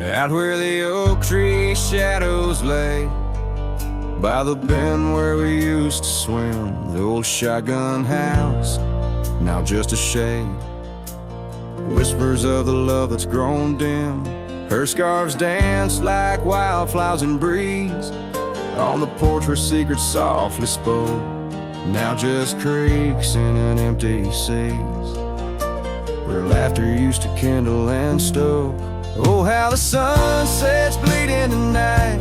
Out where the oak tree shadows lay, by the bend where we used to swim, the old shotgun house, now just a shade. Whispers of the love that's grown dim. Her scarves dance like wildflowers in breeze. On the porch where secrets softly spoke, now just creaks in an empty seas, where laughter used to kindle and stoke. Oh, how the sunsets bleed into night.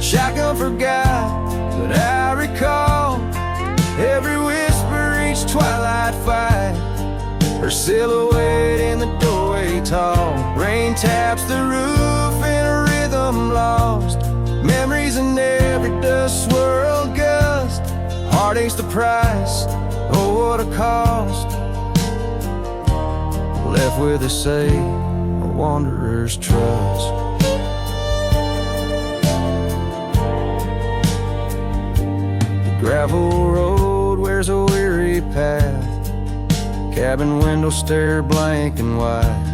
Shotgun forgot, but I recall every whisper, each twilight fight. Her silhouette in the doorway tall. Rain taps the roof in a rhythm lost. Memories in every dust swirled gust. Heartache's the price, oh what a cost. Left with a say, a wanderer's trust. The gravel road wears a weary path. Cabin window stare blank and white.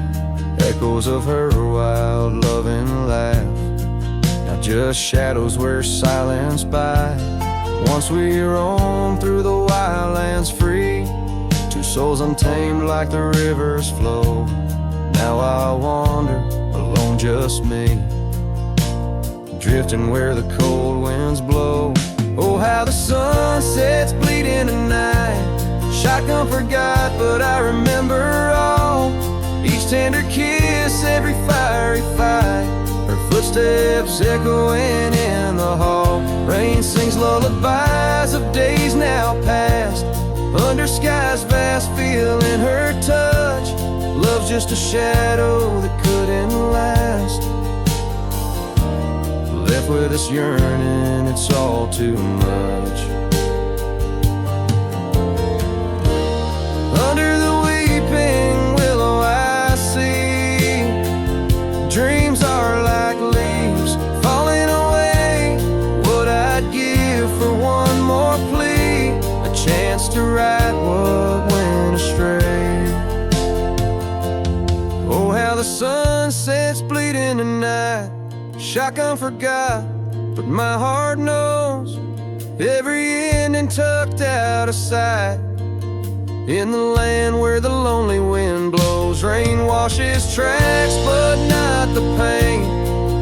Echoes of her wild loving laugh. Now just shadows where silence by. Once we roam through the wildlands free, two souls untamed like the river's flow. Now I wander alone, just me, drifting where the cold winds blow. Oh, how the sunsets bleed into night. Shotgun forgot, but I remember all. Each tender kiss, every fiery fight. Her footsteps echoing in the hall. Rain sings lullabies of days now past. Under skies vast, feeling her touch. Love's just a shadow that couldn't last. Left with us yearning, it's all too much. Under the weeping willow I see dreams are like leaves falling away. What I'd give for one more plea, a chance to right what went astray. Oh, how the sunsets bleed into night. Shotgun forgot, but my heart knows every ending tucked out of sight. In the land where the lonely wind blows, rain washes tracks, but not the pain.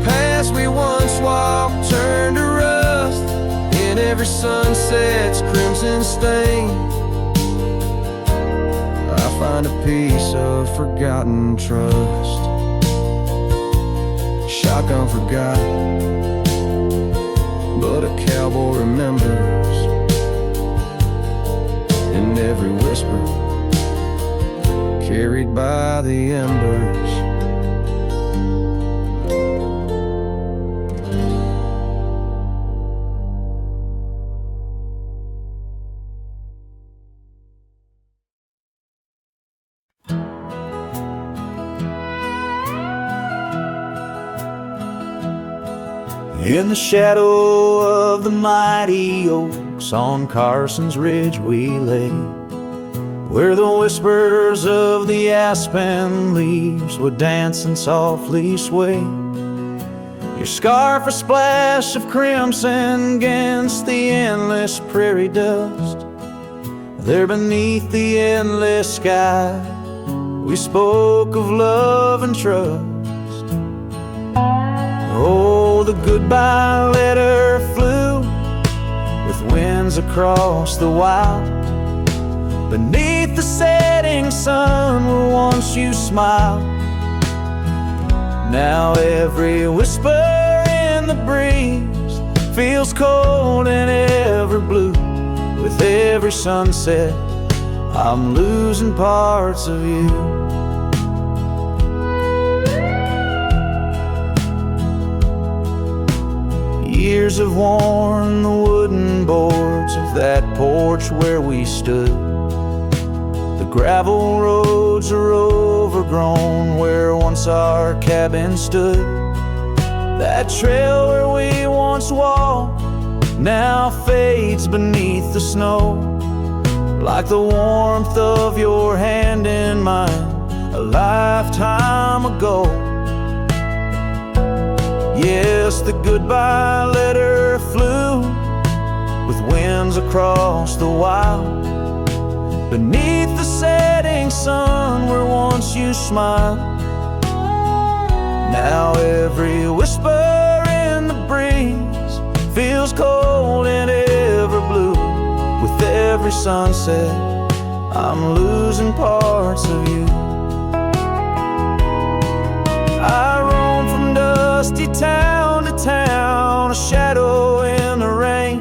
Paths we once walked turn to rust. In every sunset's crimson stain, I find a piece of forgotten trust. Shotgun forgot, but a cowboy remembers. In every whisper carried by the embers. In the shadow of the mighty oaks on Carson's Ridge we lay, where the whispers of the aspen leaves would dance and softly sway. Your scarf a splash of crimson against the endless prairie dust. There beneath the endless sky we spoke of love and trust. Oh, the goodbye letter flew with winds across the wild. Beneath the setting sun where once you smiled. Now every whisper in the breeze feels cold and ever blue. With every sunset I'm losing parts of you. Years have worn the wooden boards of that porch where we stood. The gravel roads are overgrown where once our cabin stood. That trail where we once walked now fades beneath the snow, like the warmth of your hand in mine a lifetime ago. Yes, the goodbye letter flew with winds across the wild, beneath the setting sun where once you smiled. Now every whisper in the breeze feels cold and ever blue. With every sunset, I'm losing parts of you. I roam from dusty town to town, a shadow in the rain.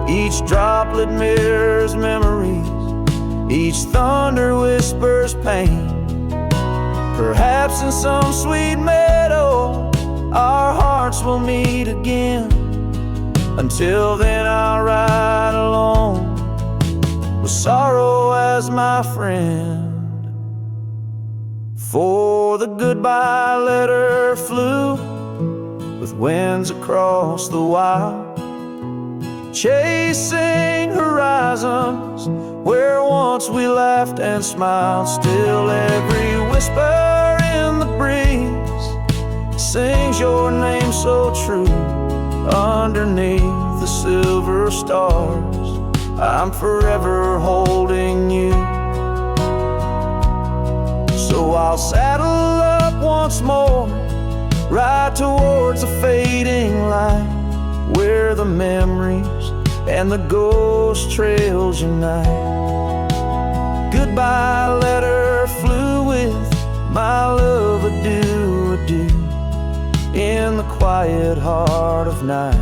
Each droplet mirrors memories, each thunder whispers pain. Perhaps in some sweet meadow our hearts will meet again. Until then I'll ride alone with sorrow as my friend. For the goodbye letter flew with winds across the wild, chasing horizons where once we laughed and smiled. Still every whisper in the breeze sings your name so true. Underneath the silver stars, I'm forever holding you. So I'll saddle up once more, ride towards a fading light, where the memories and the ghost trails unite. Goodbye letter flew with my love, adieu, adieu. In the quiet heart of night,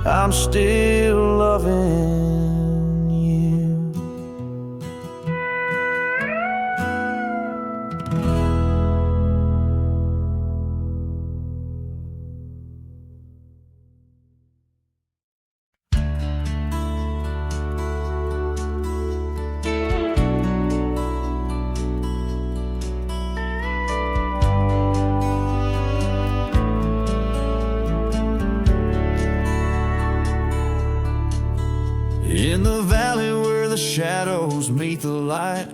I'm still loving you. In the valley where the shadows meet the light,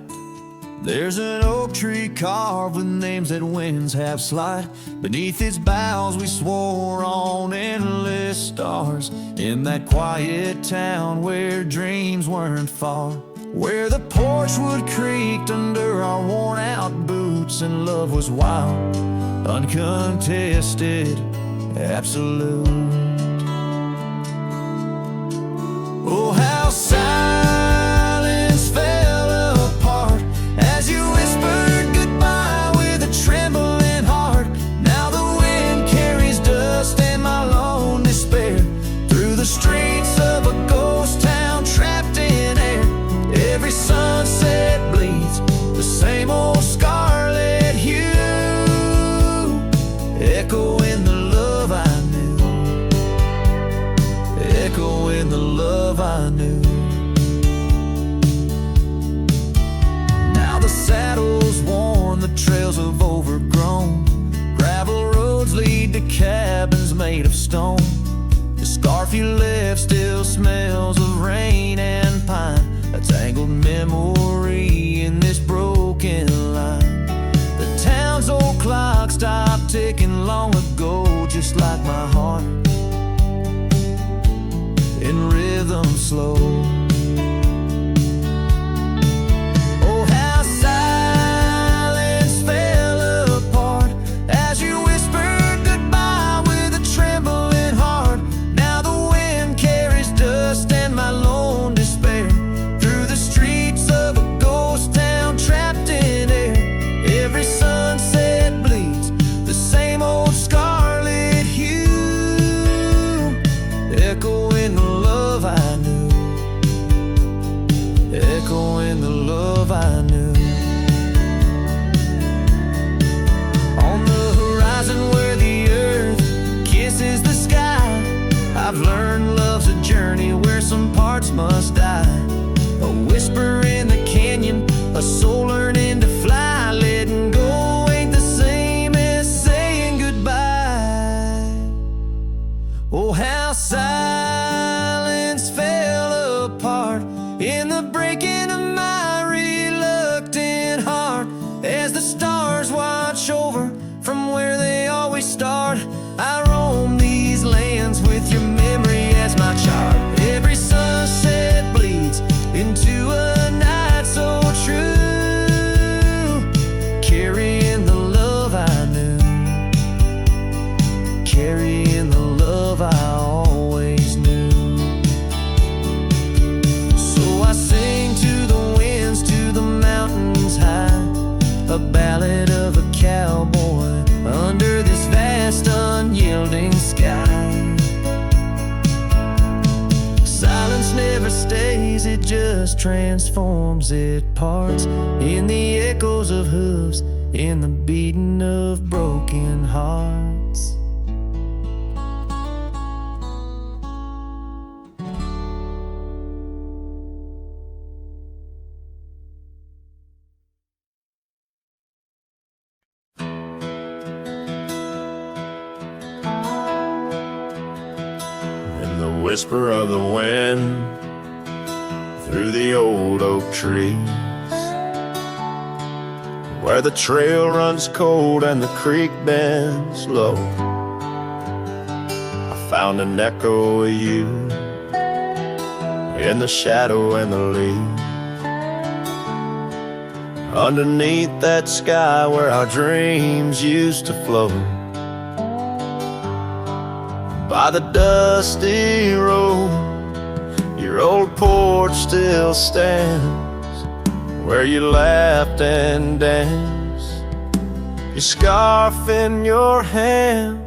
there's an oak tree carved with names that winds have slide. Beneath its boughs we swore on endless stars, in that quiet town where dreams weren't far, where the porch wood creaked under our worn out boots, and love was wild, uncontested, absolute. Oh, how silence fell apart as you whispered goodbye with a trembling heart. Now the wind carries dust and my lone despair through the streets of a ghost town trapped in air. Every sunset bleeds the same old scarlet hue, echoing the love I knew, echoing the love I knew. Now the saddle's worn, the trails have overgrown, gravel roads lead to cabins made of stone. The scarf you left still smells of rain and pine, a tangled memory in this broken line. The town's old clock stopped ticking long ago, just like my heart, in rhythm slow. Oh, how silence fell apart as you whispered goodbye with a trembling heart. Now the wind carries dust and my lone despair through the streets of a ghost town trapped in air. Every sunset bleeds the same old scarlet hue, echoing the love I knew, echoing the love I knew. On the horizon where the earth kisses the sky, I've learned love's a journey where some parts must die. A whisper in the canyon, a soul learning to fly. Letting go ain't the same as saying goodbye. Oh, how silence fell apart in the breaking of my reluctant heart as the stars watch over from where they always start. just transforms it, parts in the echoes of hooves, in the beating of broken hearts. In the whisper of the wind, through the old oak trees, where the trail runs cold and the creek bends low, I found an echo of you in the shadow and the leaves, underneath that sky where our dreams used to float. By the dusty road, your old porch still stands, where you laughed and danced, your scarf in your hand.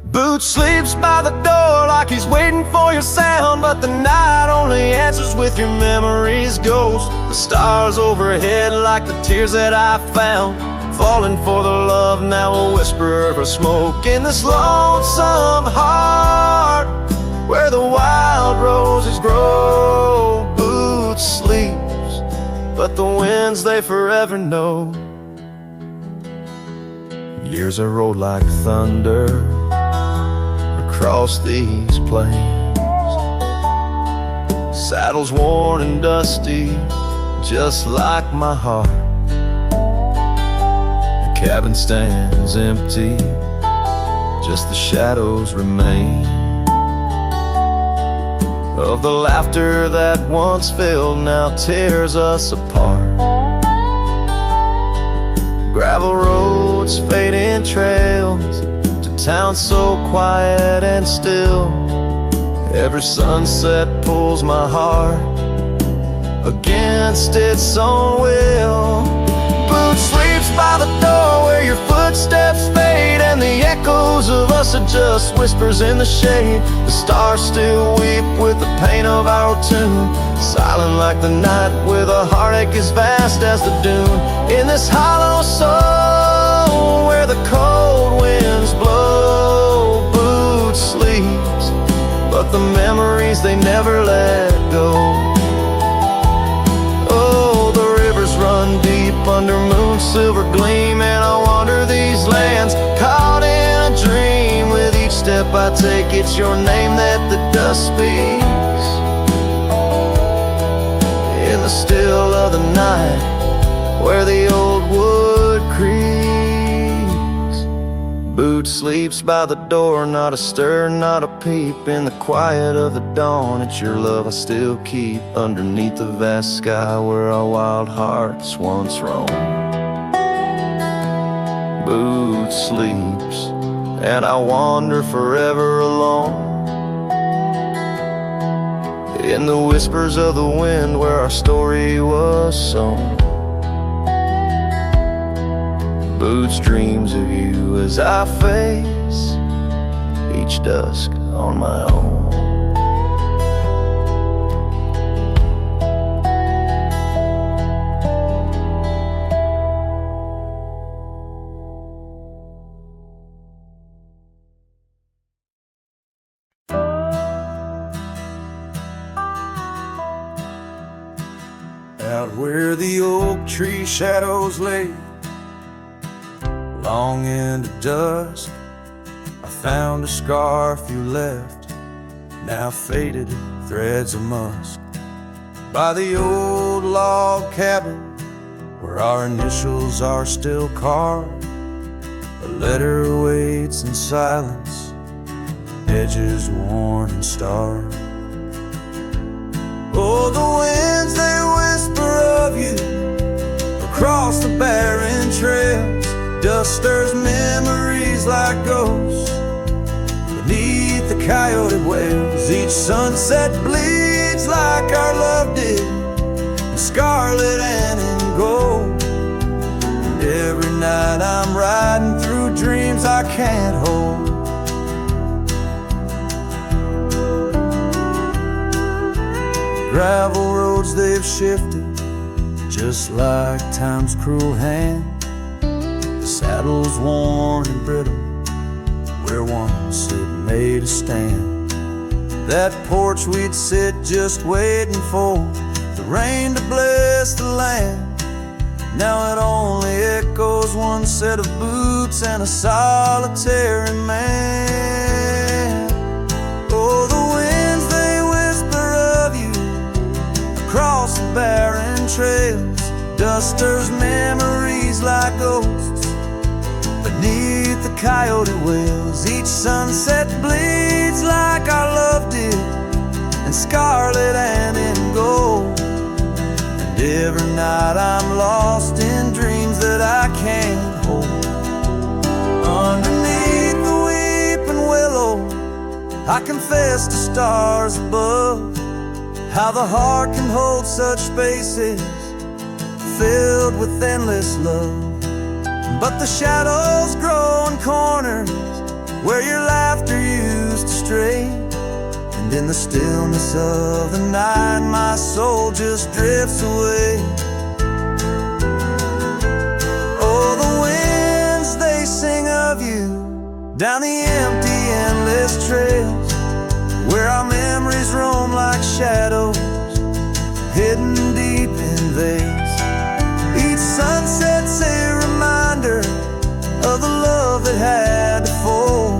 Boots sleeps by the door like he's waiting for your sound, but the night only answers with your memory's ghost. The stars overhead like the tears that I found, falling for the love, now a whisper of smoke in this lonesome heart, where the wild roses grow. Boots sleeps, but the winds they forever know. Years are rolled like thunder across these plains, saddles worn and dusty, just like my heart. The cabin stands empty, just the shadows remain of the laughter that once filled, now tears us apart. Gravel roads, fading trails, to towns so quiet and still. Every sunset pulls my heart against its own will. Boots sleeps by the door where your footsteps fade, and the echoes of us are just whispers in the shade. The stars still weep with the pain of our tune, silent like the night where the heartache is vast as the dune. In this hollow soul where the cold winds blow, Boots sleeps, but the memories they never let go. Oh, the rivers run deep under moon's silver gleam, and I wander these lands caught in a dream. With each step I take, it's your name that the dust speaks. In the still of the night, where the old wood creaks, Boots sleeps by the door, not a stir, not a peep. In the quiet of the dawn, it's your love I still keep, underneath the vast sky where our wild hearts once roamed. Boots sleeps, and I wander forever alone, in the whispers of the wind where our story was sown. Boots dreams of you as I face each dusk on my own. Out where the oak tree shadows lay, long into dusk, I found a scarf you left, now faded threads of musk, by the old log cabin where our initials are still carved. A letter waits in silence, edges worn and starved. Oh, the winds they whisper of you across the barren trails. Dust stirs memories like ghosts beneath the coyote wails. Each sunset bleeds like our love did, in scarlet and in gold. And every night I'm riding through dreams I can't hold. Gravel road roads they've shifted, just like time's cruel hand. The saddle's worn and brittle, where once it made a stand. That porch we'd sit just waiting for the rain to bless the land. Now it only echoes one set of boots and a solitary man. Oh, the winds, they whisper of you across the barren trails. Dusters memories like ghosts beneath the coyote wails. Each sunset bleeds like our love did, in scarlet and in gold. And every night I'm lost in dreams that I can't hold. Underneath the weeping willow, I confess to stars above, how the heart can hold such spaces filled with endless love. But the shadows grow in corners where your laughter used to stray, and in the stillness of the night my soul just drifts away. Oh, the winds, they sing of you down the empty, endless trails, where our memories roam like shadows hidden deep in veils. Each sunset's a reminder of the love that had to fall.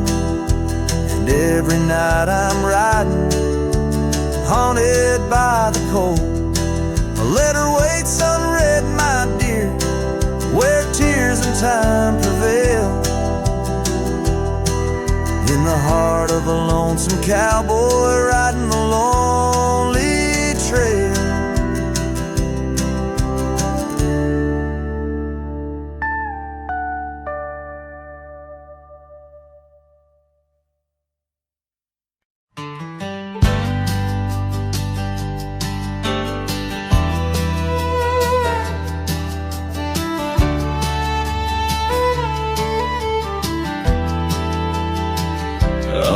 And every night I'm riding, haunted by the cold. A letter waits unread, my dear, where tears and time prevail. In the heart of a lonesome cowboy riding the lonely trail.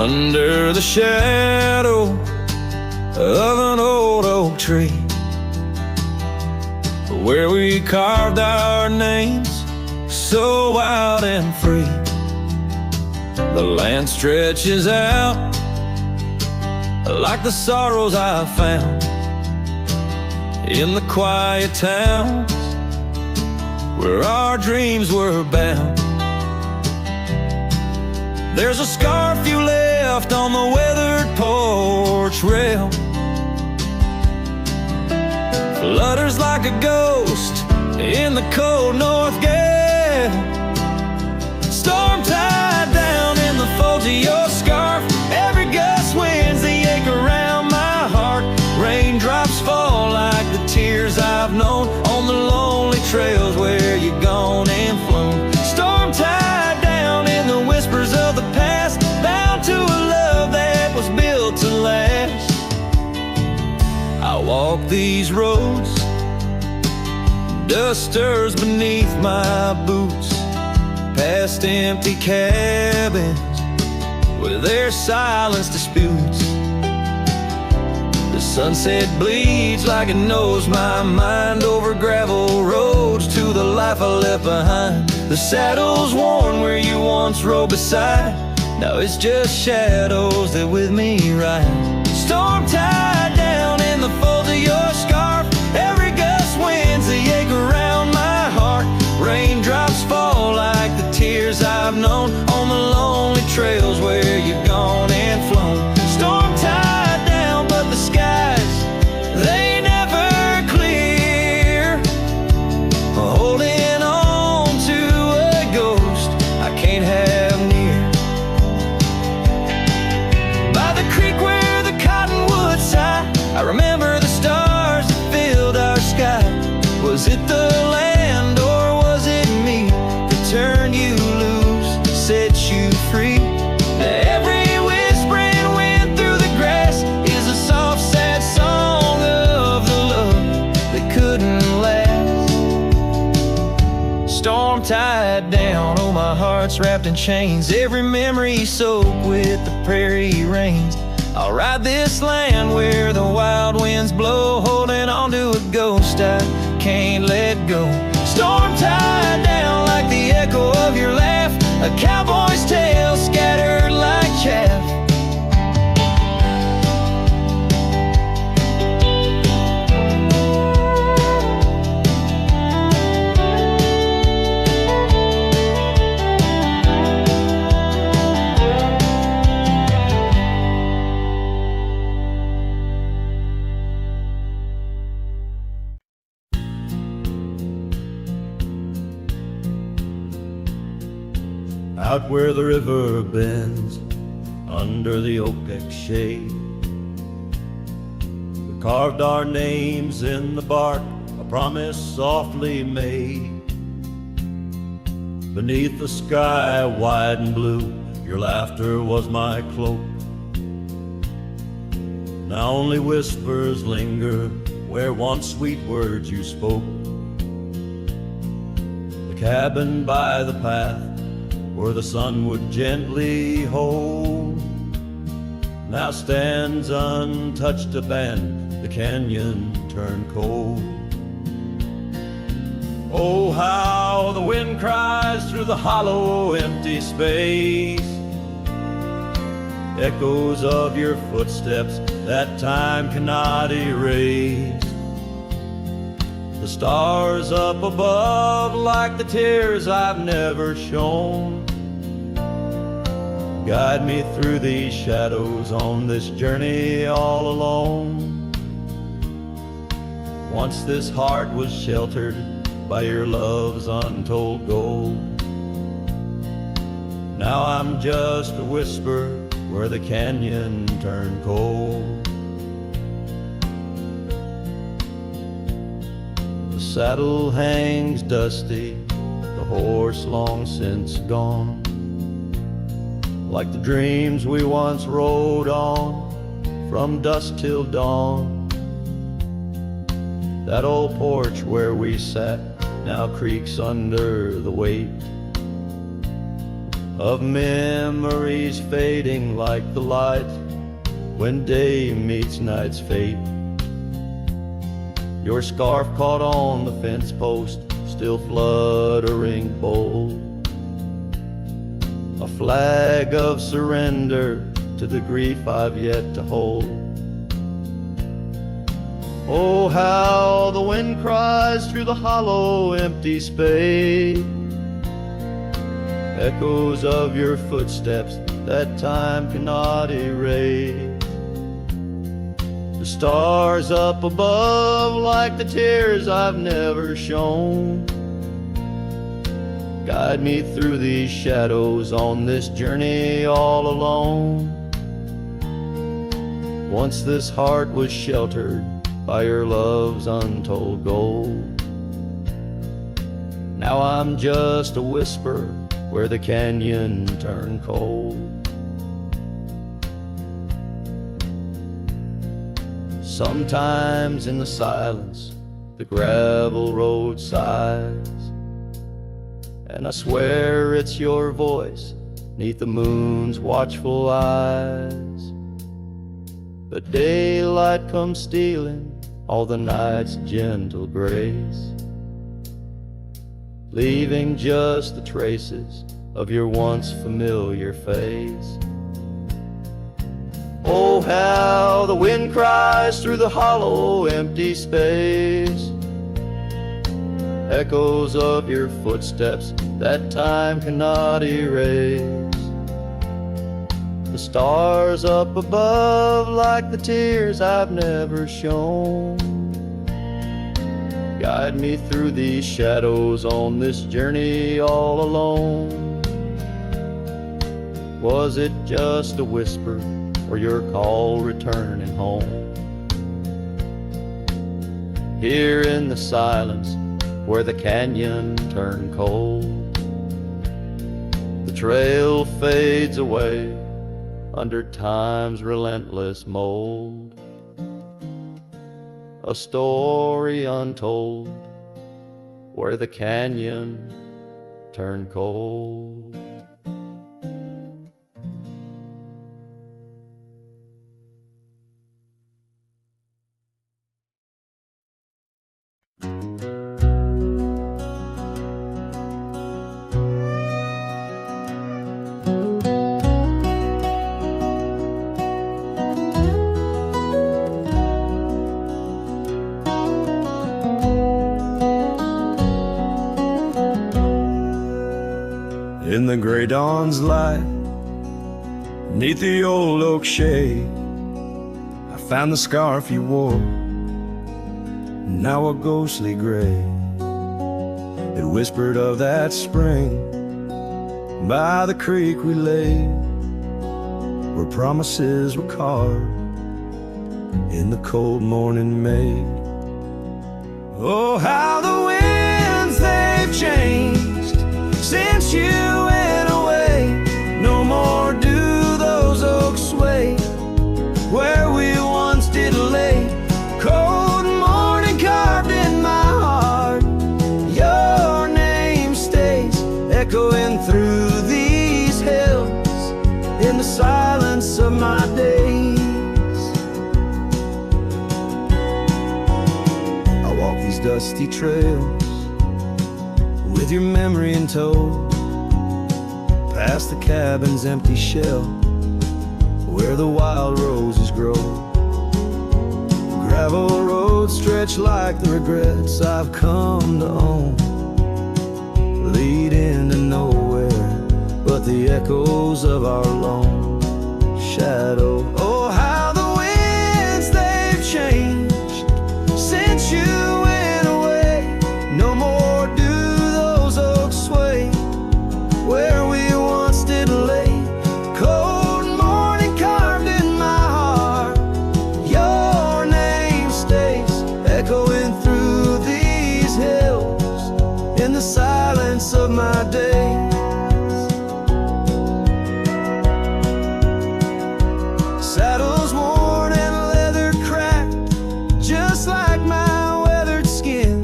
Under the shadow of an old oak tree, where we carved our names so wild and free, the land stretches out like the sorrows I found in the quiet towns where our dreams were bound. There's a scarf you left on the weathered porch rail, flutters like a ghost in the cold north gale. Storm tied down in the folds of your scarf, every gust winds the ache around my heart. Raindrops fall like the tears I've known on the lonely trails where you've gone and flown. Storm tied down in the whispers of the past, bound to a love that was built to last. I walk these roads, dust stirs beneath my boots, past empty cabins with their silence disputes. The sunset bleeds like it knows my mind over gravel roads to the life I left behind. The saddle's worn where you once rode beside, now it's just shadows that with me ride. Storm tied down in the folds of your scarf, every gust winds the ache around my heart. Raindrops fall like the tears I've known on the lonely trails where you've gone and flown. Storm tied down, but the skies, they never clear. Holding on to a ghost I can't have near. By the creek where the cottonwoods sigh, I remember the stars that filled our sky. Was it the land or was it me that turned you loose, set you free? Every whispering wind through the grass is a soft, sad song of the love that couldn't last. Storm tied down, oh my heart's wrapped in chains, every memory soaked with the prairie rains. I'll ride this land where the wild winds blow, holding on to a ghost I can't let go. Storm tied down like the echo of your laugh, a cowboy's tale scattered like chaff. Out where the river bends, under the oak shade, we carved our names in the bark, a promise softly made. Beneath the sky wide and blue, your laughter was my cloak. Now only whispers linger where once sweet words you spoke. The cabin by the path where the sun would gently hold, now stands untouched, abandoned, the canyon turned cold. Oh, how the wind cries through the hollow, empty space, echoes of your footsteps that time cannot erase. The stars up above like the tears I've never shown, guide me through these shadows on this journey all alone. Once this heart was sheltered by your love's untold gold, now I'm just a whisper where the canyon turned cold. The saddle hangs dusty, the horse long since gone, like the dreams we once rode on from dusk till dawn. That old porch where we sat now creaks under the weight of memories fading like the light when day meets night's fate. Your scarf caught on the fence post, still fluttering bold, a flag of surrender to the grief I've yet to hold. Oh, how the wind cries through the hollow, empty space, echoes of your footsteps that time cannot erase. The stars up above like the tears I've never shown, guide me through these shadows on this journey all alone. Once this heart was sheltered by your love's untold gold, now I'm just a whisper where the canyon turned cold. Sometimes in the silence the gravel road sighs, and I swear it's your voice 'neath the moon's watchful eyes. But daylight comes stealing all the night's gentle grace, leaving just the traces of your once familiar face. Oh, how the wind cries through the hollow, empty space, echoes of your footsteps that time cannot erase. The stars up above like the tears I've never shown, guide me through these shadows on this journey all alone. Was it just a whisper or your call returning home? Here in the silence where the canyon turned cold, the trail fades away under time's relentless mold, a story untold where the canyon turned cold. In the gray dawn's light, neath the old oak shade, I found the scarf you wore, now a ghostly gray. It whispered of that spring by the creek we lay, where promises were carved in the cold morning made. Oh, how the winds they've changed since you went away. No more do those oaks sway where we once did lay. Cold morning carved in my heart, your name stays echoing through these hills in the silence of my days. I walk these dusty trails with your memory in tow, past the cabin's empty shell where the wild roses grow. Gravel roads stretch like the regrets I've come to own, lead into nowhere but the echoes of our lone shadow. Oh, how the winds they've changed since you went away. No more do those oaks sway where we once did lay. Cold morning carved in my heart, your name stays echoing through these hills in the silence of my days. Saddles worn and leather cracked, just like my weathered skin.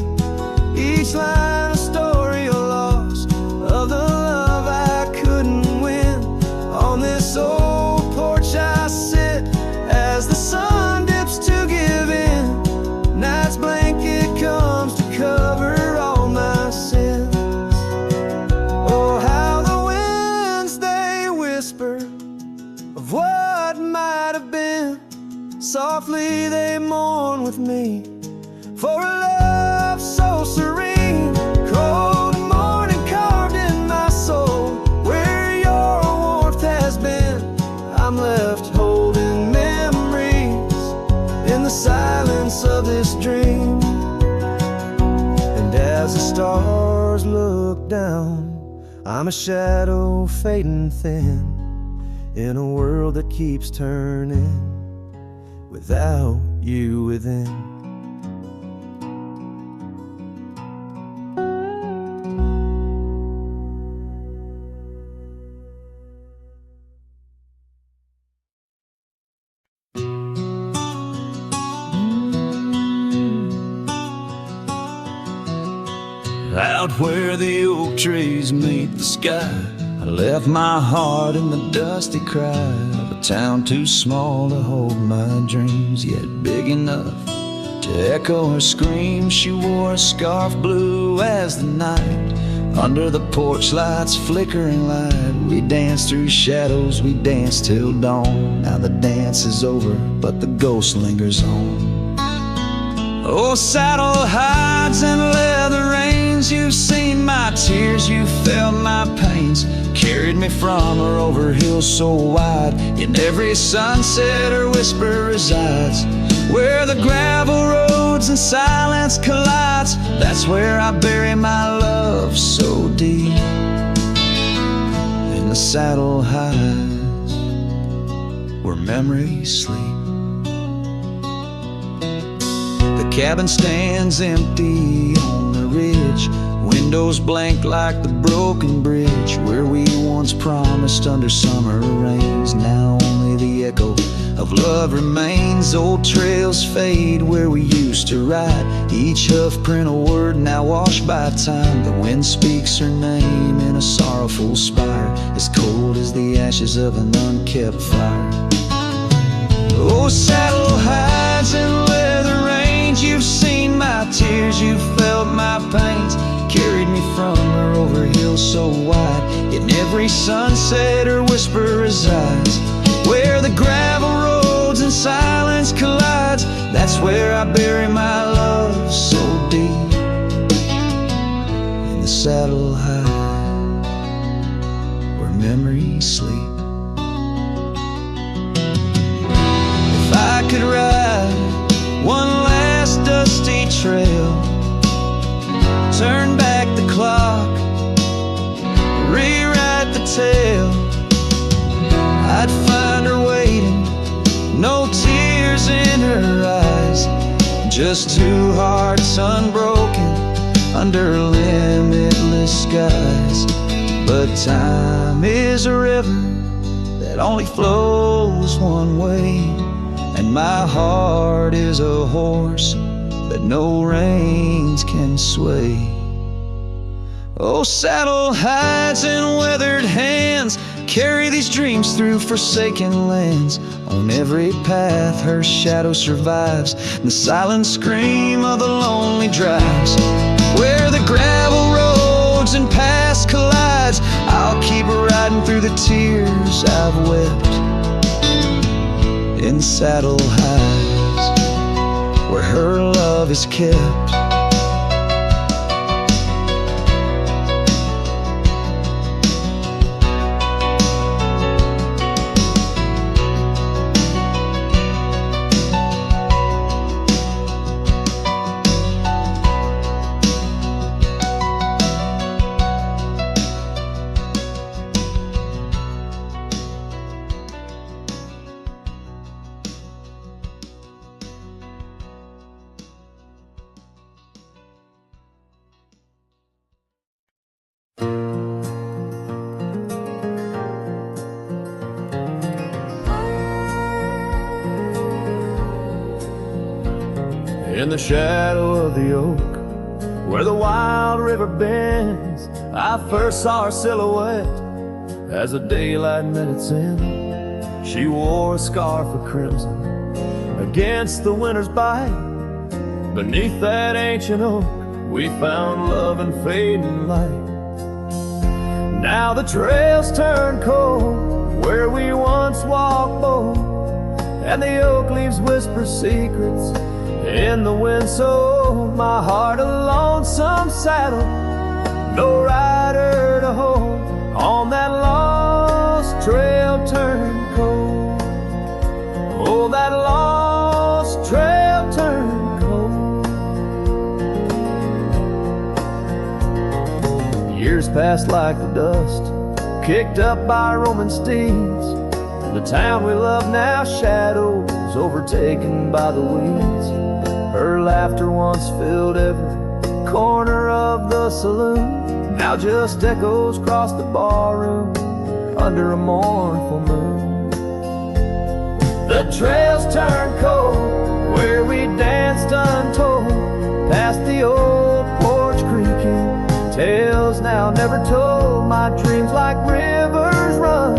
Each line a story of loss, of the love I couldn't win. On this old porch I sit as the sun dips to give in. Night's blanket comes to cover all my sins. Oh, how the winds they whisper of what might have been. Softly they mourn with me for a love so serene. Cold morning carved in my soul where your warmth has been. I'm left holding memories in the silence of this dream. And as the stars look down, I'm a shadow fading thin in a world that keeps turning without you within. Out where the oak trees meet the sky, I left my heart in the dusty cry of a town too small to hold my dreams, yet big enough to echo her scream. She wore a scarf blue as the night, under the porch lights flickering light. We danced through shadows, we danced till dawn. Now the dance is over, but the ghost lingers on. Oh, saddle hides and leather reins, you've seen my tears, you felt my pains. Carried me from her over hills so wide, in every sunset her whisper resides. Where the gravel roads and silence collides, that's where I bury my love so deep. In the saddle hides where memories sleep. The cabin stands empty on the ridge, windows blank like the broken bridge where we once promised under summer rains. Now only the echo of love remains. Old trails fade where we used to ride, each hoof print a word now washed by time. The wind speaks her name in a sorrowful spire, as cold as the ashes of an unkept fire. Oh, saddle hides and leather reins, you've seen my tears, you've felt my pains. Carried me from her over hills so wide, in every sunset her whisper resides. Where the gravel roads and silence collides, that's where I bury my love so deep. In the saddle hide just two hearts unbroken under limitless skies. But time is a river that only flows one way, and my heart is a horse that no reins can sway. Oh, saddle hides and weathered hands carry these dreams through forsaken lands. On every path her shadow survives, the silent scream of the lonely drives. Where the gravel roads and past collides, I'll keep riding through the tears I've wept in saddle hides where her love is kept. In the shadow of the oak, where the wild river bends, I first saw her silhouette as the daylight met its end. She wore a scarf of crimson against the winter's bite. Beneath that ancient oak, we found love and fading light. Now the trails turn cold where we once walked bold, and the oak leaves whisper secrets in the wind. So my heart a lonesome saddle, no rider to hold, on that lost trail turned cold. Oh, that lost trail turned cold. Years passed like the dust kicked up by Roman steeds. The town we love now shadows overtaken by the weeds. Her laughter once filled every corner of the saloon, now just echoes across the barroom under a mournful moon. The trails turn cold where we danced untold, past the old porch creaking, tales now never told. My dreams like rivers run,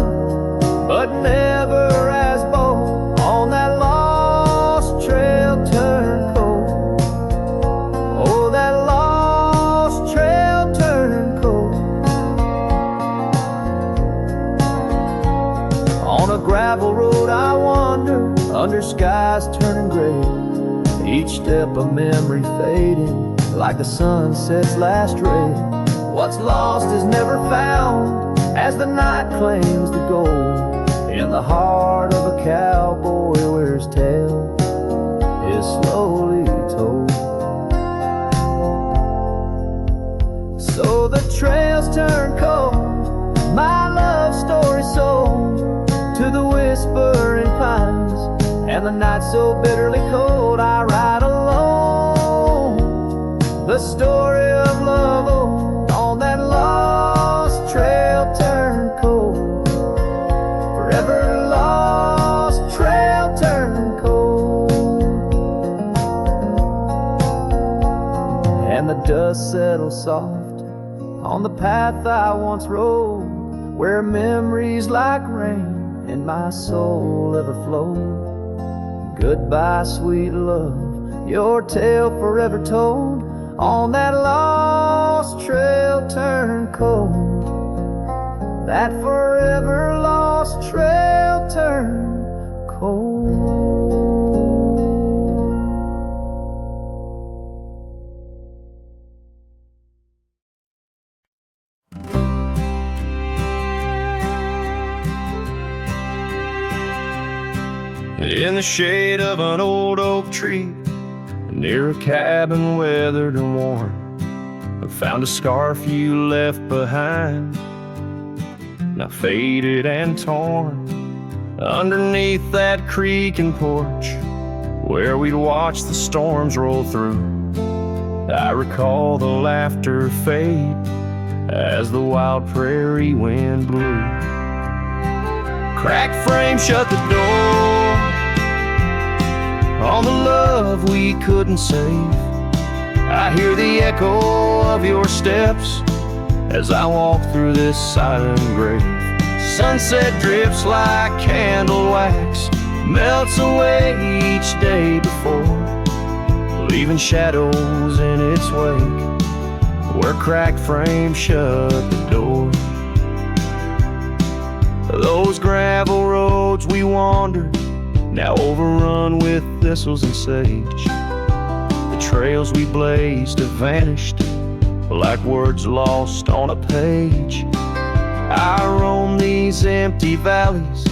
but never as bold, on that lost trail turned cold. Gravel road I wander, under skies turning gray, each step a memory fading like the sunset's last ray. What's lost is never found as the night claims the gold. In the heart of a cowboy where his tale is slowly told. So the trails turn cold, my love story sold to the whispering pines, and the night so bitterly cold. I ride alone, the story of love old, on that lost trail turned cold. Forever lost trail turned cold. And the dust settles soft on the path I once rode, where memories like rain in my soul ever flow. Goodbye, sweet love, your tale forever told, on that lost trail turned cold. That forever lost trail turned cold. In the shade of an old oak tree, near a cabin weathered and worn, I found a scarf you left behind, now faded and torn. Underneath that creaking porch where we'd watch the storms roll through. I recall the laughter fade as the wild prairie wind blew. Cracked frame shut the door on the love we couldn't save. I hear the echo of your steps as I walk through this silent grave. Sunset drips like candle wax, melts away each day before, leaving shadows in its wake where cracked frames shut the door. Those gravel roads we wandered, now overrun with thistles and sage. The trails we blazed have vanished like words lost on a page. I roam these empty valleys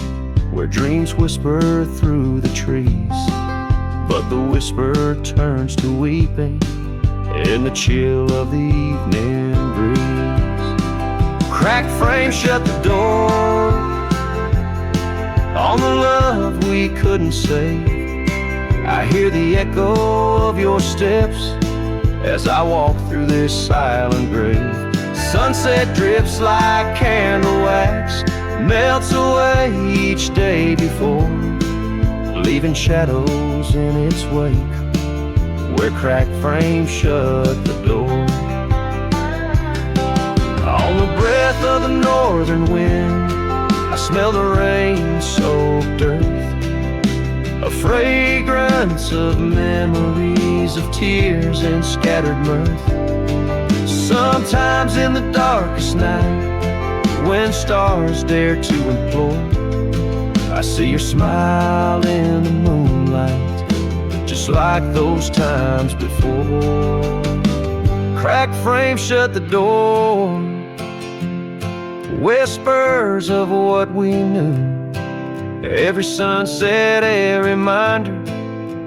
where dreams whisper through the trees, but the whisper turns to weeping in the chill of the evening breeze. Cracked frame shut the door on the love we couldn't save. I hear the echo of your steps as I walk through this silent grave. Sunset drips like candle wax, melts away each day before, leaving shadows in its wake where cracked frames shut the door. On the breath of the northern wind, I smell the rain-soaked earth, a fragrance of memories of tears and scattered mirth. Sometimes in the darkest night, when stars dare to implore, I see your smile in the moonlight, just like those times before. Cracked frame shut the door, whispers of what we knew. Every sunset a reminder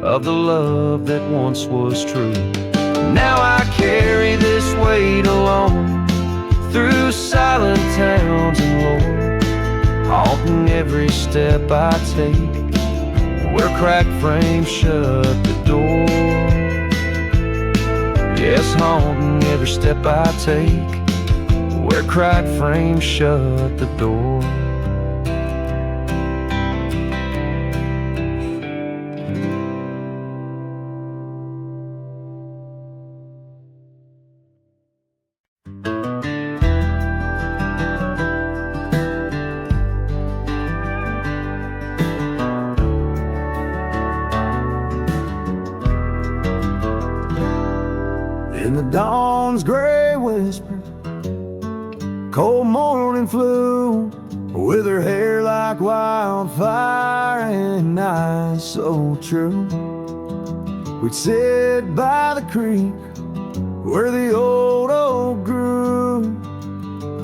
of the love that once was true. Now I carry this weight alone through silent towns and lore, haunting every step I take where cracked frames shut the door. Yes, haunting every step I take where cracked frames shut the door. In the dawn's gray whisper, cold morning flew, with her hair like wildfire and eyes so true. We'd sit by the creek where the old oak grew.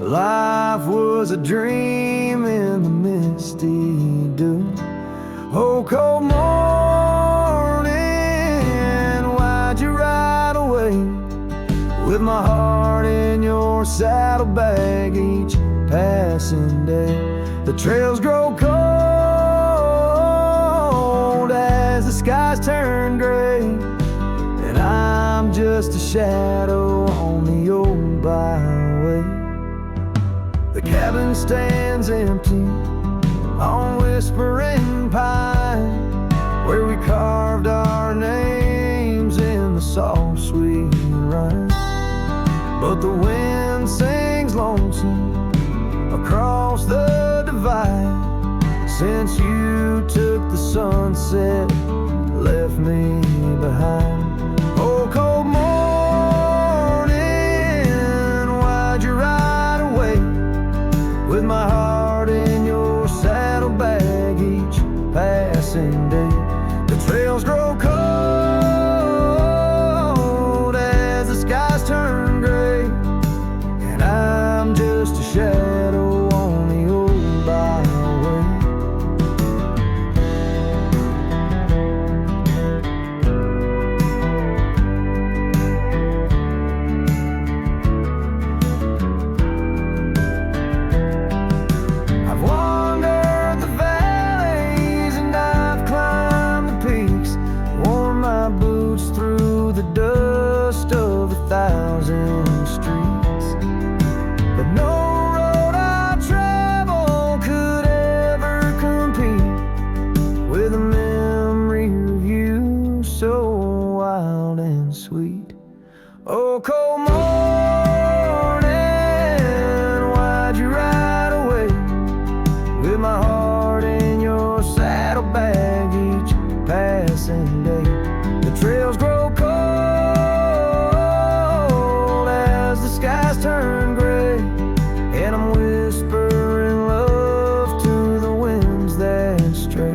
Life was a dream in the misty dew. Oh, cold morning, why'd you ride away? With my heart in your saddlebag each passing day. The trails grow cold as the skies turn gray, and I'm just a shadow on the old byway. The cabin stands empty on Whispering Pine, where we carved our names in the soft sweet rime. But the wind sings lonesome across the divide since you took the sunset, left me behind. Oh, cold morning, why'd you ride away? With my heart in your saddlebag each passing day. The trails grow cold as the skies turn gray, and I'm just a shadow on the old byway. turn gray, and I'm whispering love to the winds that stray.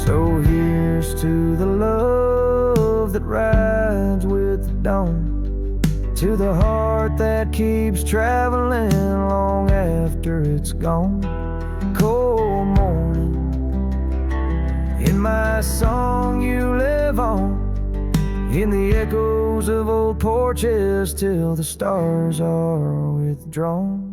So here's to the love that rides with the dawn, to the heart that keeps traveling long after it's gone. Cold morning, in my song you live on, in the echoes of old porches till the stars are withdrawn.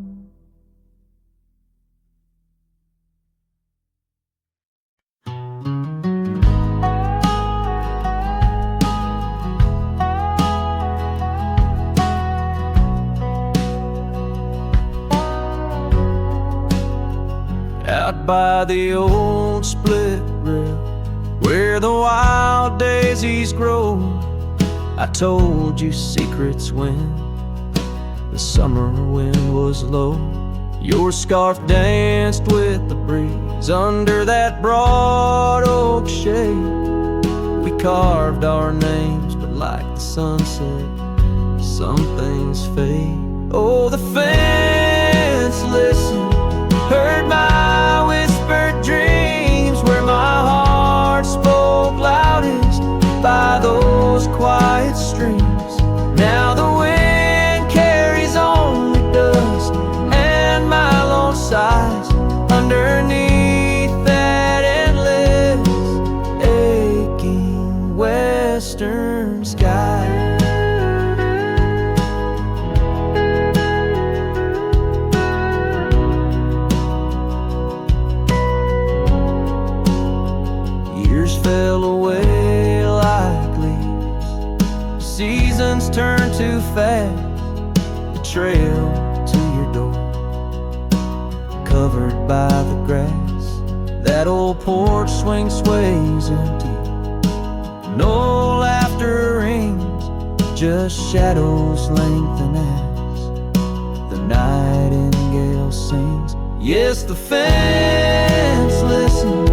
Out by the old split rail, where the wild daisies grow, I told you secrets when the summer wind was low. Your scarf danced with the breeze under that broad oak shade. We carved our names, but like the sunset, some things fade. Oh, the fence listened, heard my whispered dreams, where my heart spoke loudest by those quiet streams. Now the wind carries only dust and my lone sighs underneath that endless aching western sky. Fell away like leaves, seasons turn too fast. The trail to your door, covered by the grass, that old porch swing sways empty. No laughter rings, just shadows lengthen as the nightingale sings. Yes, the fence listens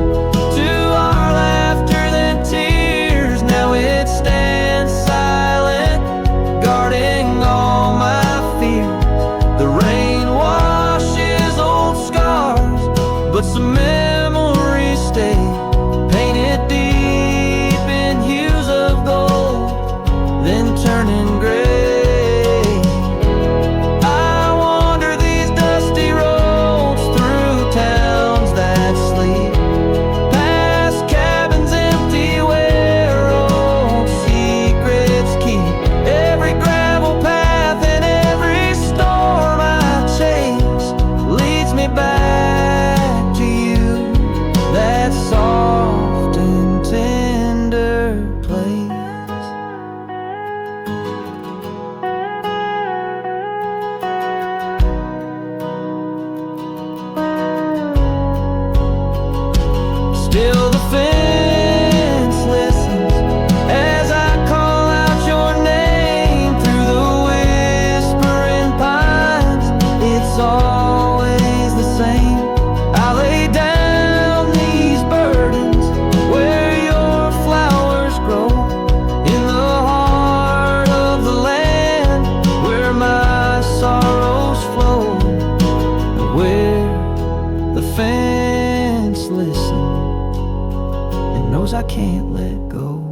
to our laughter than tears. Now it stands silent, guarding all my fears. The rain washes old scars, but some memories stay, painted deep in hues of gold, then turning gray. I wander these dusty roads through towns that sleep, past cabins empty where old secrets keep. Every gravel path and every storm I chase leads me back to you, that soft and tender place. Still the fence listens as I call out your name through the whispering pines. It's always the same. I lay down these burdens where your flowers grow, in the heart of the land where my sorrows flow, where the fence listens and knows I can't let go.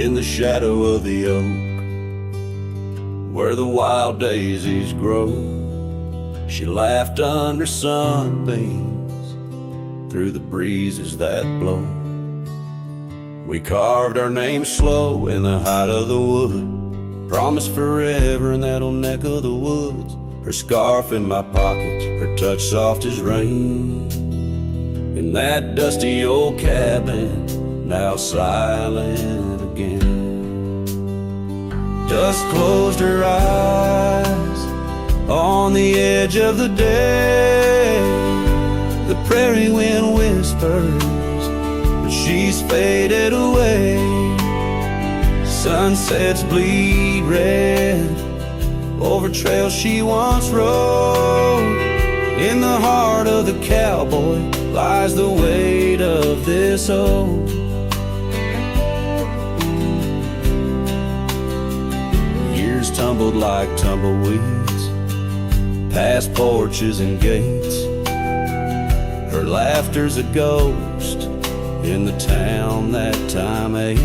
In the shadow of the oak, where the wild daisies grow, she laughed under sunbeams through the breezes that blow. We carved our names slow in the height of the wood, promised forever in that old neck of the woods. Her scarf in my pocket, her touch soft as rain, in that dusty old cabin, now silent again. Dust closed her eyes on the edge of the day. The prairie wind whispers, but she's faded away. Sunsets bleed red over trails she once rode. In the heart of the cowboy lies the weight of this old. Years tumbled like tumbleweeds past porches and gates. Her laughter's a ghost in the town that time ate.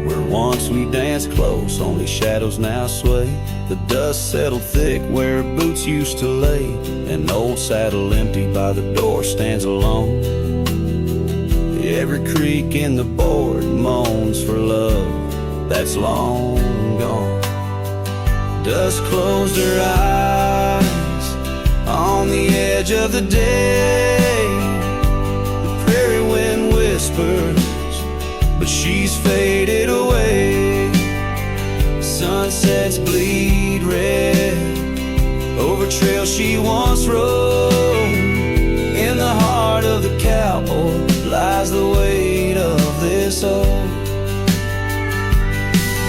Where once we danced close, only shadows now sway. The dust settled thick where boots used to lay. An old saddle empty by the door stands alone. Every creak in the board moans for love that's long gone. Dust closed her eyes on the edge of the day. The prairie wind whispers, but she's faded away. Sunsets bleed red over trails she once rode. In the heart of the cowboy lies the weight of this old.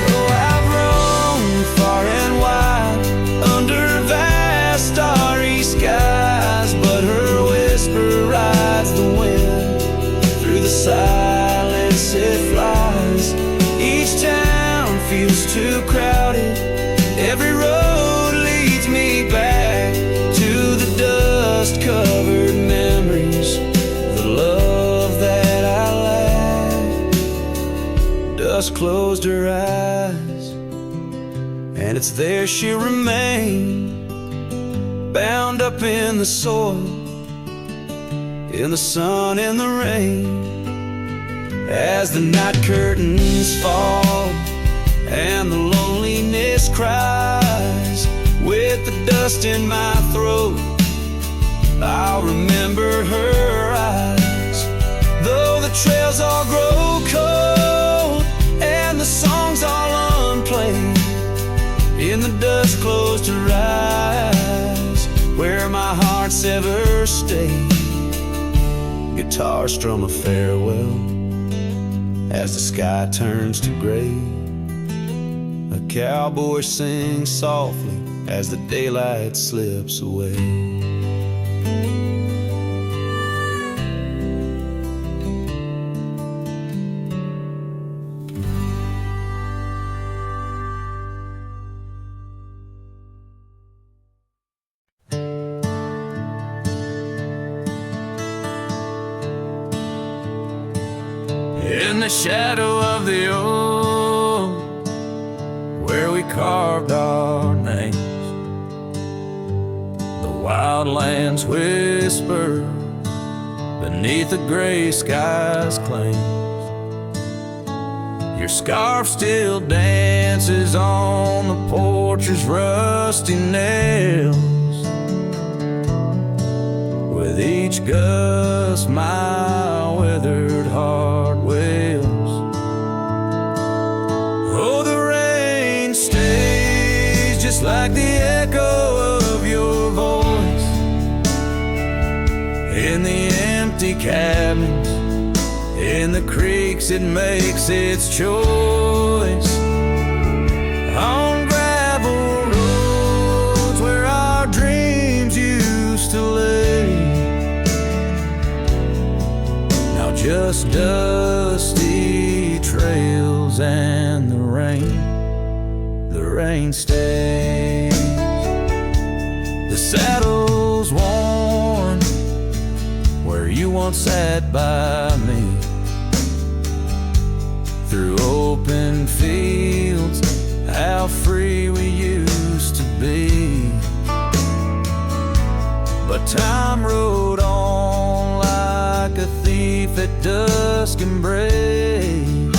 Oh, I've roamed far and wide under vast starry skies, but her whisper rides the wind through the silence it flies. Each town feels too crowded. Every road leads me back to the dust-covered memories, the love that I lacked. Dust closed her eyes, and it's there she'll remain, bound up in the soil, in the sun and the rain. As the night curtains fall and the loneliness cries, with the dust in my throat, I'll remember her eyes. Though the trails all grow cold and the songs all unplayed, in the dust closed her eyes, where my heart's ever stayed. Guitar strum a farewell as the sky turns to gray. A cowboy sings softly as the daylight slips away. In the shadow of the oak where we carved our names, the wildlands whisper beneath the gray sky's claims. Your scarf still dances on the porch's rusty nails. With each gust my withered heart wails. Oh, the rain stays just like the echo of your voice in the empty cabins, in the creeks it makes its choice. On gravel roads where our dreams used to lay, now just dusty trails and the rain stays. The saddle's worn where you once sat by me, through open fields, how free we used to be. But time rode on like a thief at dusk embrace,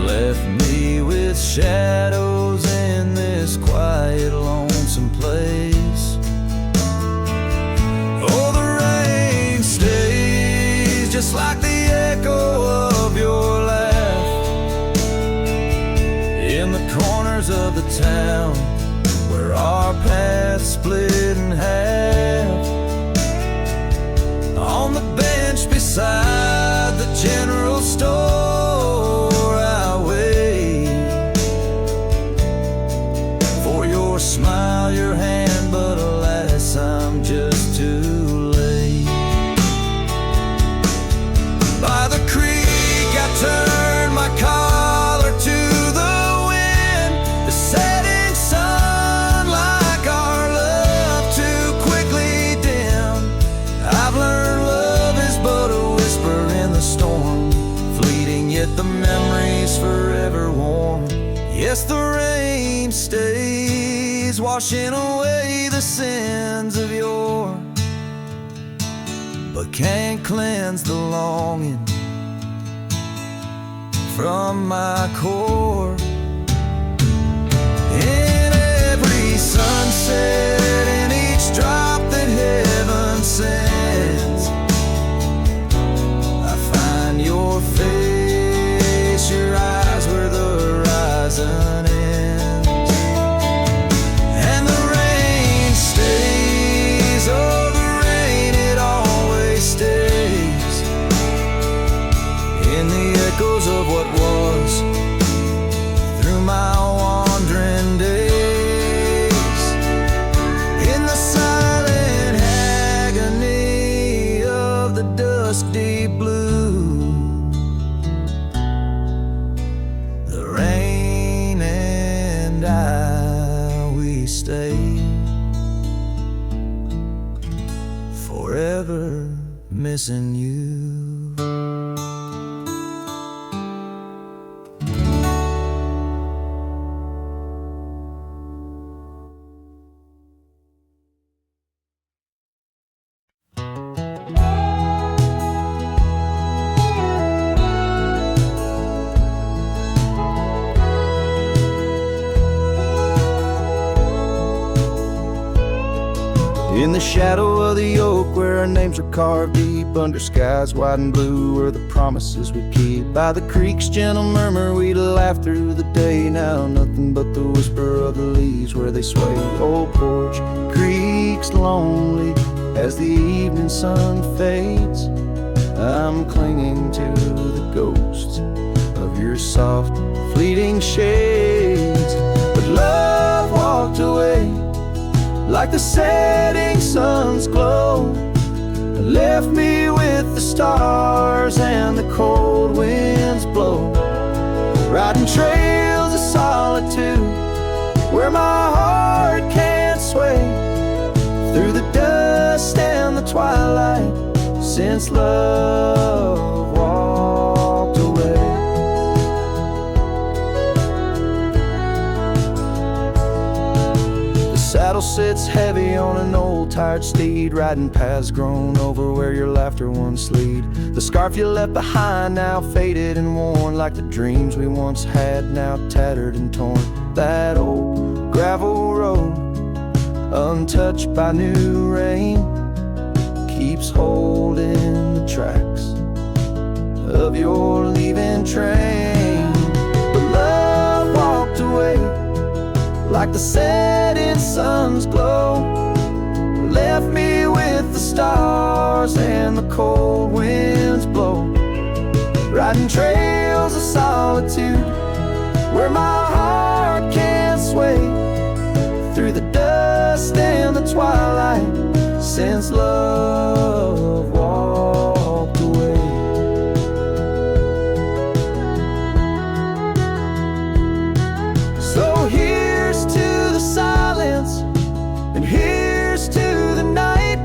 left me with shadows in this quiet, lonesome place. Oh, the rain stays just like the echo of your laugh in the corners of the town where our paths split in half. On the bench beside the general store, memories forever warm. Yes, the rain stays, washing away the sins of yore, but can't cleanse the longing from my core. In every sunset, in each drop that heaven sends, I find your face, your eyes where the horizon ends. And the rain stays, oh the rain, it always stays, in the echoes of what was, through my wandering days, in the silent agony of the dusk deep blue. The rain and I, we stay forever missing you. In the shadow of the oak, where our names are carved deep, under skies wide and blue, where the promises we keep, by the creek's gentle murmur we'd laugh through the day. Now nothing but the whisper of the leaves where they sway. Old porch creaks lonely as the evening sun fades. I'm clinging to the ghosts of your soft fleeting shades. But love walked away like the setting sun's glow, left me with the stars and the cold winds blow, riding trails of solitude where my heart can't sway, through the dust and the twilight, since love walked away. Saddle sits heavy on an old tired steed, riding paths grown over where your laughter once lead. The scarf you left behind, now faded and worn, like the dreams we once had, now tattered and torn. That old gravel road, untouched by new rain, keeps holding the tracks of your leaving train. But love walked away like the setting sun's glow, left me with the stars and the cold winds blow, riding trails of solitude where my heart can't sway, through the dust and the twilight, since love walked away. So here's to the silence, and here's to the night,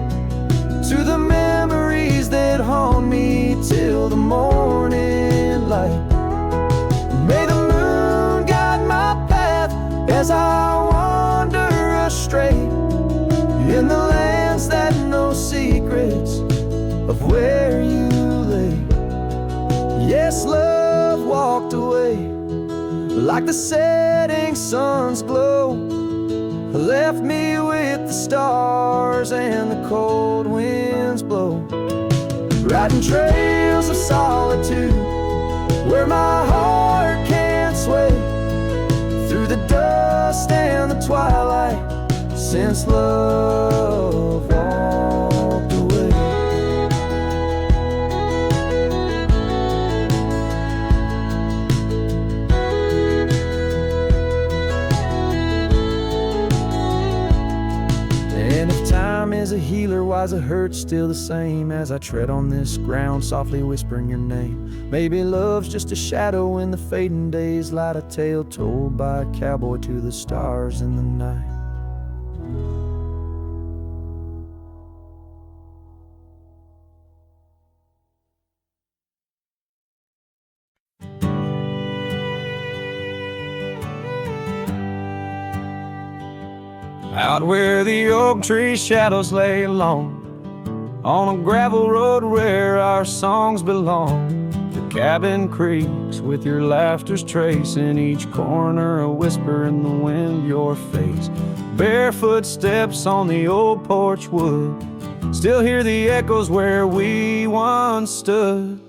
to the memories that haunt me till the morning light. May the moon guide my path as I wander astray, in the lands that know secrets of where you lay. Yes, love walked away like the setting sun's glow, left me with the stars and the cold winds blow, riding trails of solitude where my heart can't sway, through the dust and the twilight, since love walked away. And if time is a healer, why's the hurt still the same as I tread on this ground, softly whispering your name? Maybe love's just a shadow in the fading days, light a tale told by a cowboy to the stars in the night. out where the oak tree shadows lay long, on a gravel road where our songs belong. The cabin creaks with your laughter's trace, in each corner a whisper in the wind, your face. Barefoot steps on the old porch wood, still hear the echoes where we once stood.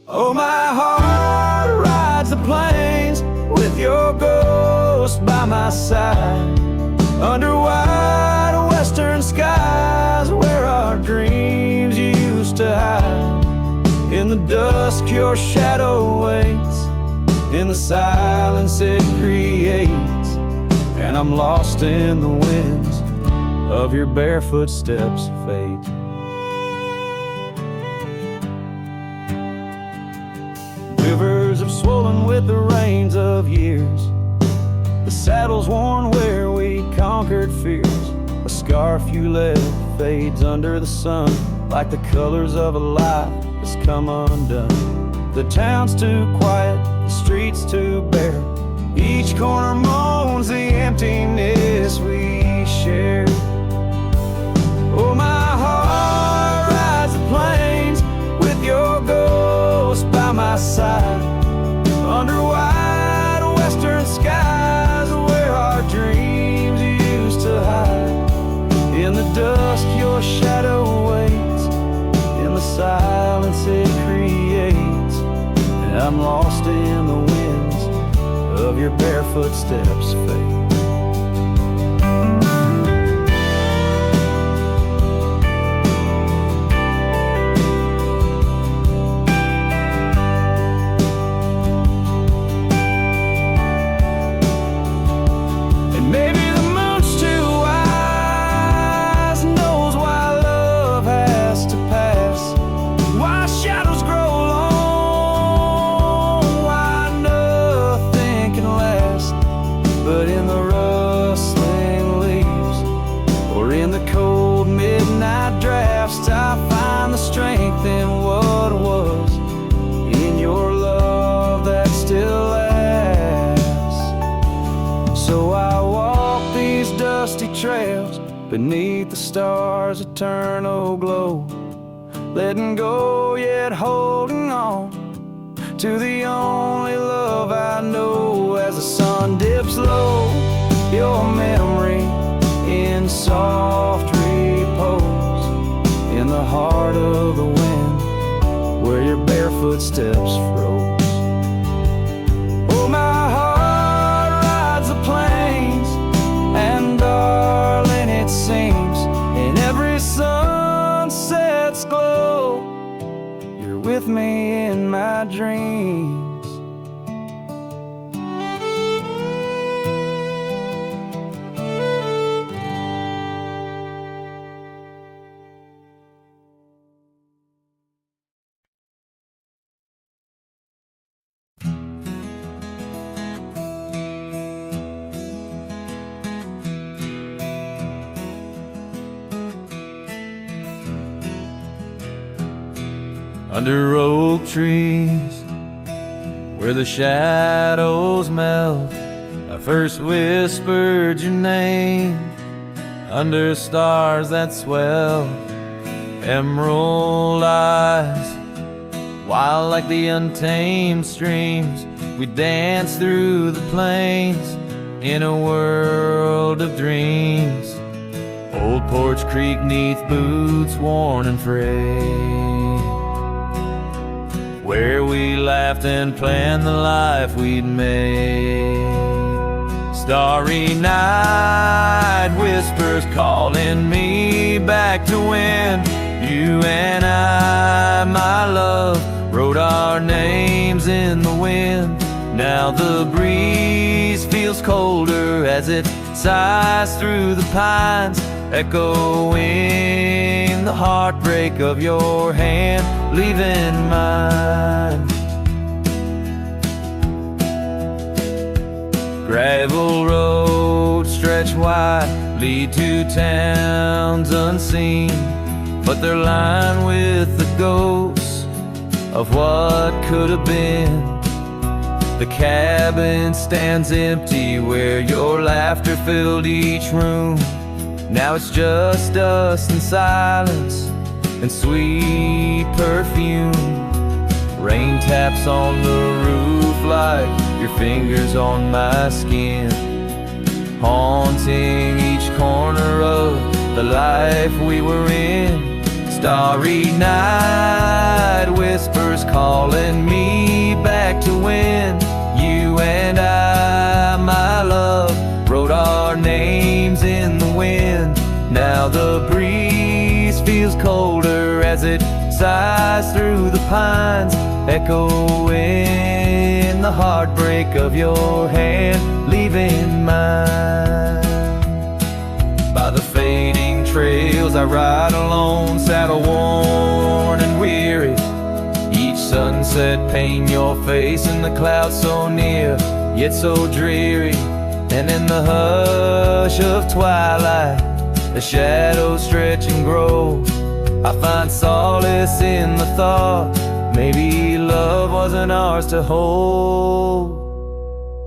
Oh, my heart rides the plains with your ghost by my side, under wide western skies where our dreams used to hide. In the dusk your shadow waits, in the silence it creates, and I'm lost in the winds of your barefoot steps, fate. Rivers have swollen with the rains of years, the saddle's worn where we conquered fears. A scarf you left fades under the sun, like the colors of a life that's come undone. The town's too quiet, the streets too bare, each corner moans the emptiness we share. Oh, my heart rides the plains with your ghost by my side, under wide western skies where our dreams used to hide. In the dusk your shadow waits, in the silence it creates, and I'm lost in the winds of your barefoot steps, fate. Beneath the stars' eternal glow, letting go yet holding on to the only love I know. As the sun dips low, your memory in soft repose, in the heart of the wind where your barefoot steps froze. Oh, my heart rides the plains, and darling, it seems in every sunset's glow, you're with me in my dreams. Under oak trees, where the shadows melt, I first whispered your name. Under stars that swell, emerald eyes, wild like the untamed streams, we dance through the plains in a world of dreams. Old Porch Creek 'neath boots worn and frayed, where we laughed and planned the life we'd made. Starry night whispers calling me back to when you and I, my love, wrote our names in the wind. Now the breeze feels colder as it sighs through the pines, echoing the heartbreak of your hand leaving mine. Gravel roads stretch wide, lead to towns unseen, but they're lined with the ghosts of what could have been. The cabin stands empty where your laughter filled each room, Now it's just us and silence and sweet perfume. Rain taps on the roof like your fingers on my skin, haunting each corner of the life we were in. Starry night whispers calling me back to when you and I, my love, wrote our names in the wind. Now the breeze feels colder as it sighs through the pines, echoing the heartbreak of your hand leaving mine. By the fading trails I ride alone, saddle worn and weary. Each sunset paint your face in the clouds so near, yet so dreary. And in the hush of twilight, the shadows stretch and grow. I find solace in the thought maybe love wasn't ours to hold.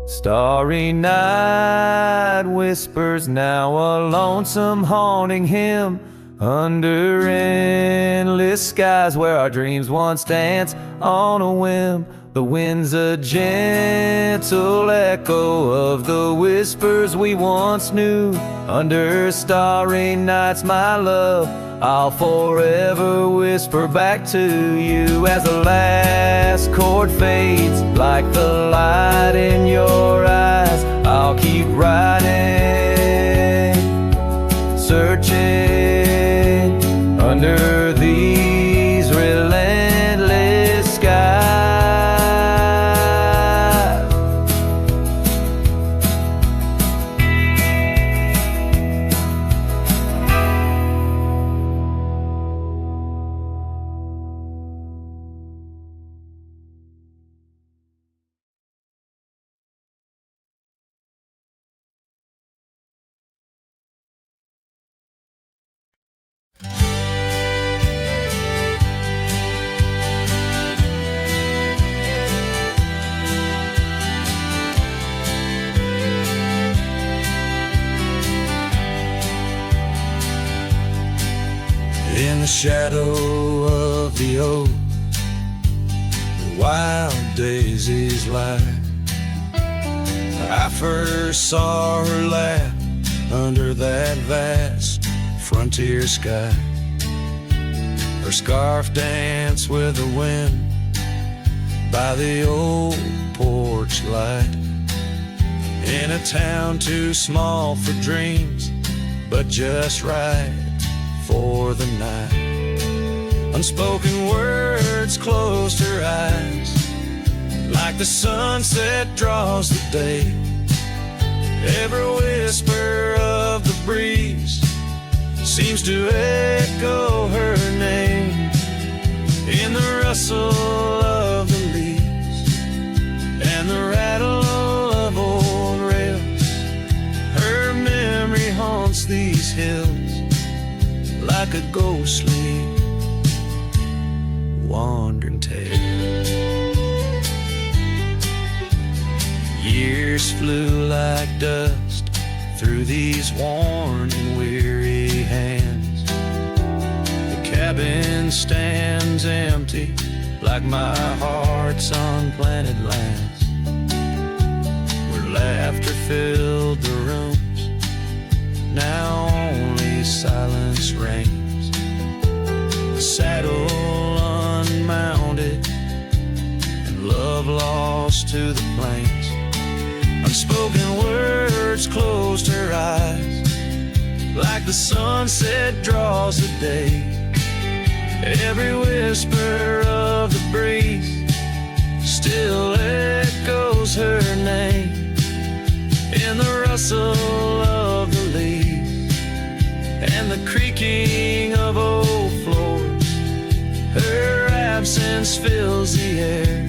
Starry night whispers now a lonesome haunting hymn under endless skies where our dreams once danced on a whim. The wind's a gentle echo of the whispers we once knew. Under starry nights, my love, I'll forever whisper back to you as the last chord fades like the light in your eyes. I'll keep riding, searching under these relentless skies. In the shadow of the oak, the wild daisies lie. I first saw her laugh under that vast frontier sky. Her scarf danced with the wind by the old porch light. In a town too small for dreams, but just right for the night. Unspoken words closed her eyes, like the sunset draws the day. Every whisper of the breeze seems to echo her name. In the rustle of the leaves and the rattle of old rails, her memory haunts these hills like a ghostly wandering tale. Years flew like dust through these worn and weary hands. The cabin stands empty like my heart's unplanted lands, where laughter filled the rooms, now only silence reigns. The saddle unmounted and love lost to the plains. Unspoken words closed her eyes, like the sunset draws the day. Every whisper of the breeze still echoes her name. In the rustle of the leaves and the creaking of old floors, her absence fills the air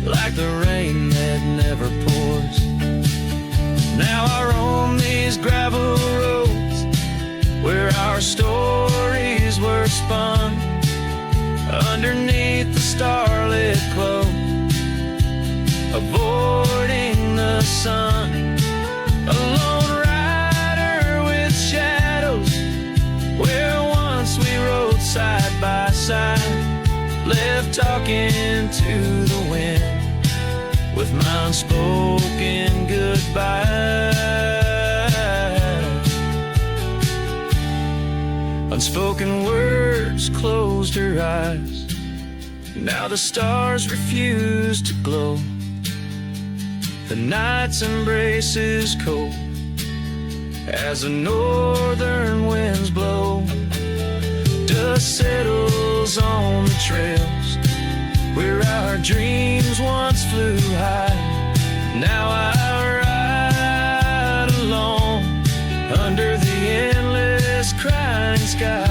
like the rain that never pours. Now I roam these gravel roads where our stories were spun underneath the starlit cloak, avoiding the sun. A lone rider with shadows speaking to the wind with my unspoken goodbye. Unspoken words closed her eyes. Now the stars refuse to glow. The night's embrace is cold as the northern winds blow. Dust settles on the trails where our dreams once flew high. Now I ride alone under the endless crying sky.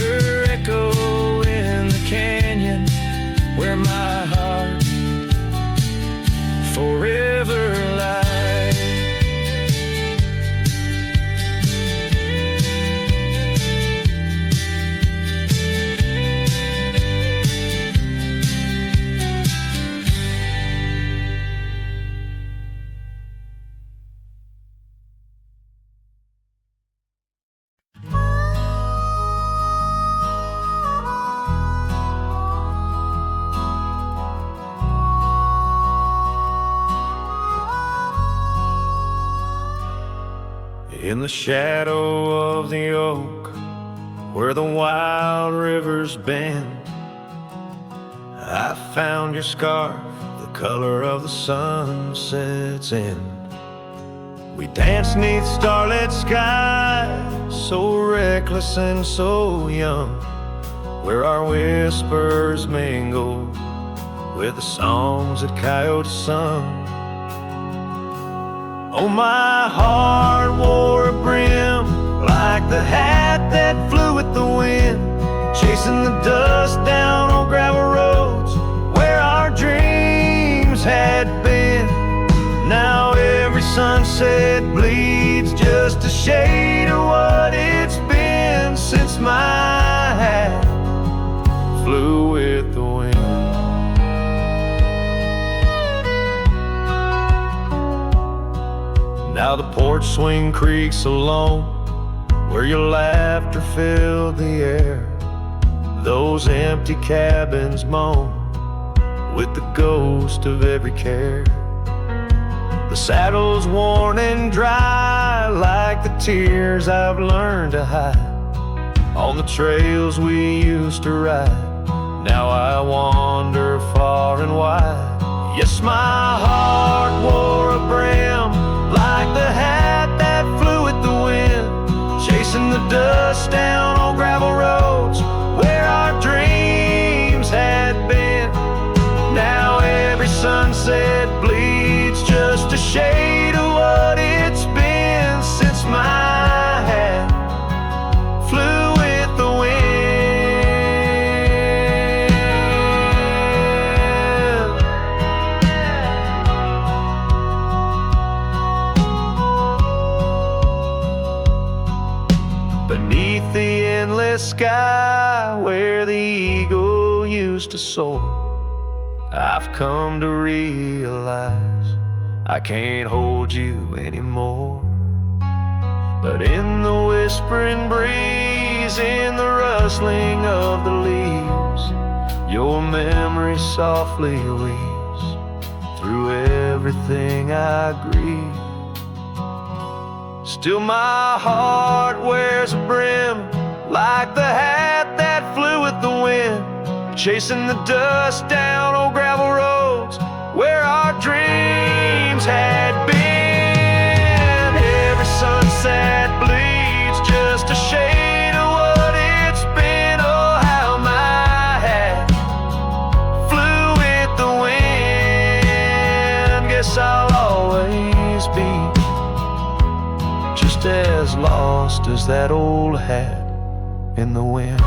Her echo in the canyon where my heart forever lies. In the shadow of the oak, where the wild rivers bend, I found your scarf, the color of the sunset's end. We danced 'neath starlit skies, so reckless and so young, where our whispers mingled with the songs that coyotes sung. Oh, my heart wore a brim like the hat that flew with the wind, chasing the dust down on gravel roads where our dreams had been. Now every sunset bleeds just a shade of what it's been since my hat flew with the wind. Now the porch swing creaks alone where your laughter filled the air. Those empty cabins moan with the ghost of every care. The saddle's worn and dry like the tears I've learned to hide on the trails we used to ride. Now I wander far and wide. Yes, my heart wore a brim like the hat that flew with the wind, chasing the dust down on gravel roads where our dreams had been. Now every sunset bleeds just a shade of what it's been since my hat flew with the wind. Beneath the endless sky where the eagle used to soar, I've come to realize I can't hold you anymore. But in the whispering breeze, in the rustling of the leaves, your memory softly weaves through everything I grieve. Still my heart wears a brim like the hat that flew with the wind, chasing the dust down on gravel roads where our dreams had been. Every sunset bleeds just a shade of what it's been. Oh, how my hat flew with the wind. Guess I'll always be just as lost as that old hat in the wind.